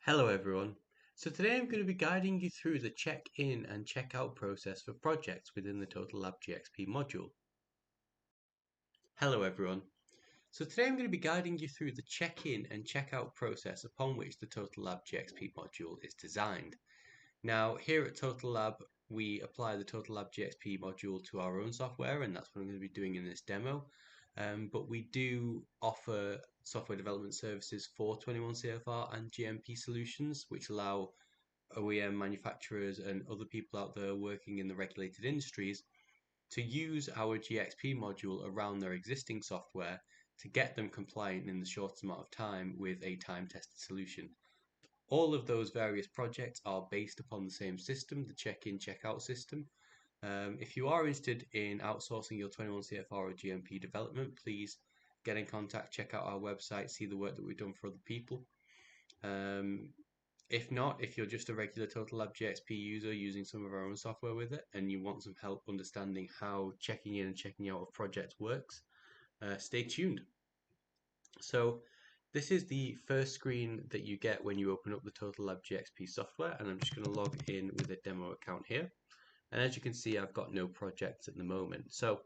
Hello everyone. So today I'm going to be guiding you through the check-in and check-out process for projects within the TotalLab GxP module. Hello everyone. So today I'm going to be guiding you through the check-in and check-out process upon which the TotalLab GxP module is designed. Now here at TotalLab we apply the TotalLab GxP module to our own software, and that's what I'm going to be doing in this demo. But we do offer software development services for 21 CFR and GMP solutions, which allow OEM manufacturers and other people out there working in the regulated industries to use our GxP module around their existing software to get them compliant in the shortest amount of time with a time-tested solution. All of those various projects are based upon the same system, the check-in, check-out system. If you are interested in outsourcing your 21 CFR or GMP development, please get in contact, check out our website, see the work that we've done for other people. If not, if you're just a regular TotalLab GxP user using some of our own software with it and you want some help understanding how checking in and checking out of projects works, stay tuned. So this is the first screen that you get when you open up the TotalLab GxP software, and I'm just going to log in with a demo account here. And as you can see, I've got no projects at the moment. So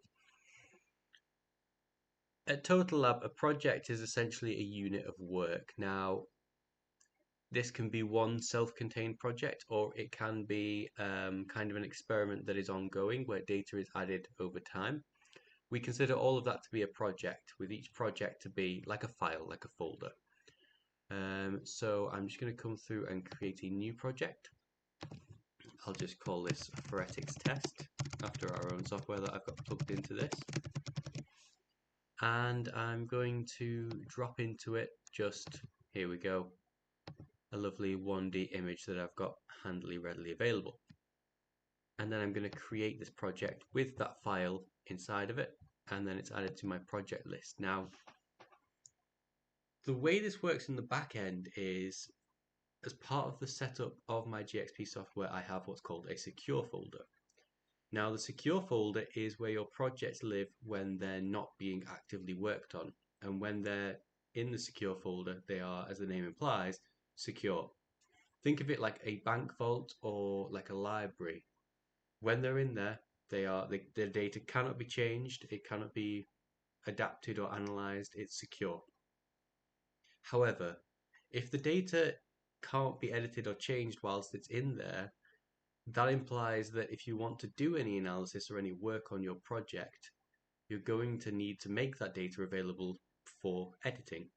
at TotalLab, a project is essentially a unit of work. Now, this can be one self-contained project, or it can be kind of an experiment that is ongoing where data is added over time. We consider all of that to be a project, with each project to be like a file, like a folder. So I'm just going to come through and create a new project. I'll just call this Forensics Test after our own software that I've got plugged into this. And I'm going to drop into it just, here we go, a lovely 1D image that I've got handily readily available. And then I'm going to create this project with that file inside of it, and then it's added to my project list. Now, the way this works in the back end is, as part of the setup of my GxP software, I have what's called a secure folder. Now, the secure folder is where your projects live when they're not being actively worked on. And when they're in the secure folder, they are, as the name implies, secure. Think of it like a bank vault or like a library. When they're in there, their data cannot be changed, it cannot be adapted or analyzed, it's secure. However, if the data can't be edited or changed whilst it's in there, that implies that if you want to do any analysis or any work on your project, you're going to need to make that data available for editing.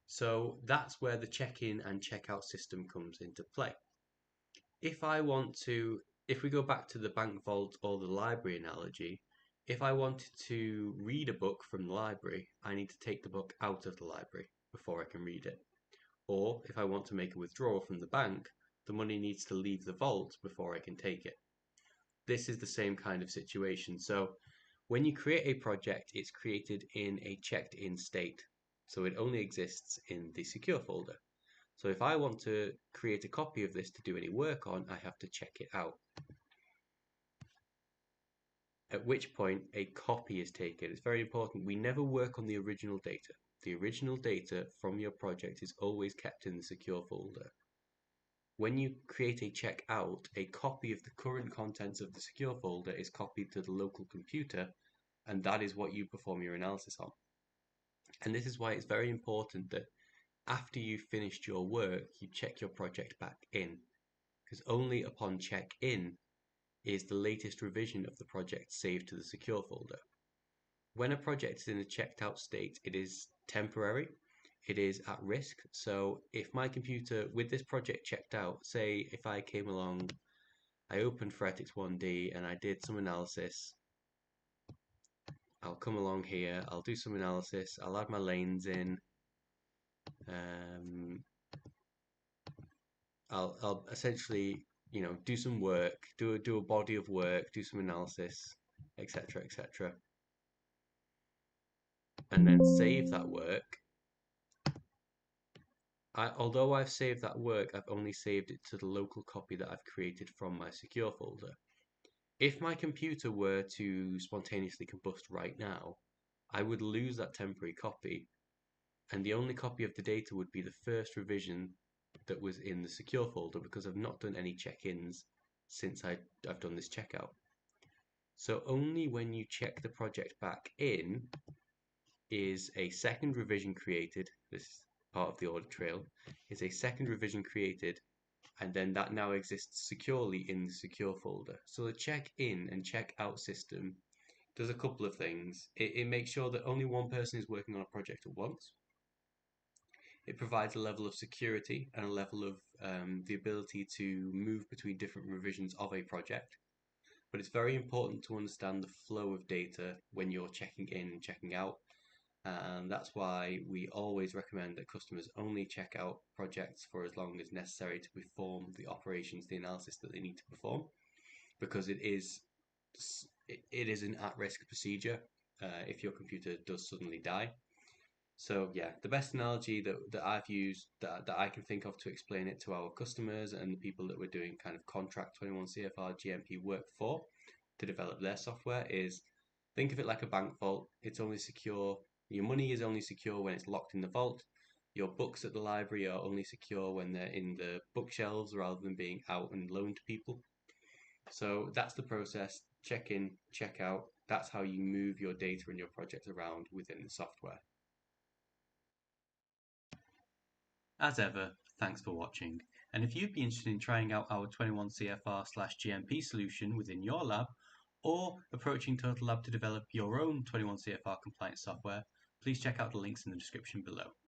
So that's where the check-in and check-out system comes into play. If we go back to the bank vault or the library analogy, if I wanted to read a book from the library, I need to take the book out of the library before I can read it. Or if I want to make a withdrawal from the bank, the money needs to leave the vault before I can take it. This is the same kind of situation. So when you create a project, it's created in a checked-in state. So it only exists in the secure folder. So if I want to create a copy of this to do any work on, I have to check it out. At which point a copy is taken. It's very important. We never work on the original data. The original data from your project is always kept in the secure folder. When you create a checkout, a copy of the current contents of the secure folder is copied to the local computer, and that is what you perform your analysis on. And this is why it's very important that after you've finished your work, you check your project back in, because only upon check-in is the latest revision of the project saved to the secure folder. When a project is in a checked out state, it is temporary, it is at risk. So if my computer with this project checked out, say if I came along, I opened Forensics 1D and I did some analysis, I'll come along here, I'll do some analysis, I'll add my lanes in, I'll essentially, do some work, do a body of work, do some analysis, etc., etc., and then save that work. Although I've saved that work, I've only saved it to the local copy that I've created from my secure folder. If my computer were to spontaneously combust right now, I would lose that temporary copy, and the only copy of the data would be the first revision that was in the secure folder because I've not done any check-ins since I've done this checkout. So only when you check the project back in is a second revision created. This is part of the audit trail. Is a second revision created, and then that now exists securely in the secure folder. So the check in and check out system does a couple of things. It makes sure that only one person is working on a project at once. It provides a level of security and a level of the ability to move between different revisions of a project. But it's very important to understand the flow of data when you're checking in and checking out. And that's why we always recommend that customers only check out projects for as long as necessary to perform the operations, the analysis that they need to perform, because it is an at-risk procedure if your computer does suddenly die. So yeah, the best analogy that I've used that I can think of to explain it to our customers and the people that we're doing kind of contract 21 CFR GMP work for to develop their software is, think of it like a bank vault. It's only secure. Your money is only secure when it's locked in the vault. Your books at the library are only secure when they're in the bookshelves rather than being out and loaned to people. So that's the process. Check in, check out. That's how you move your data and your project around within the software. As ever, thanks for watching. And if you'd be interested in trying out our 21 CFR/GMP solution within your lab, or approaching TotalLab to develop your own 21 CFR compliance software, please check out the links in the description below.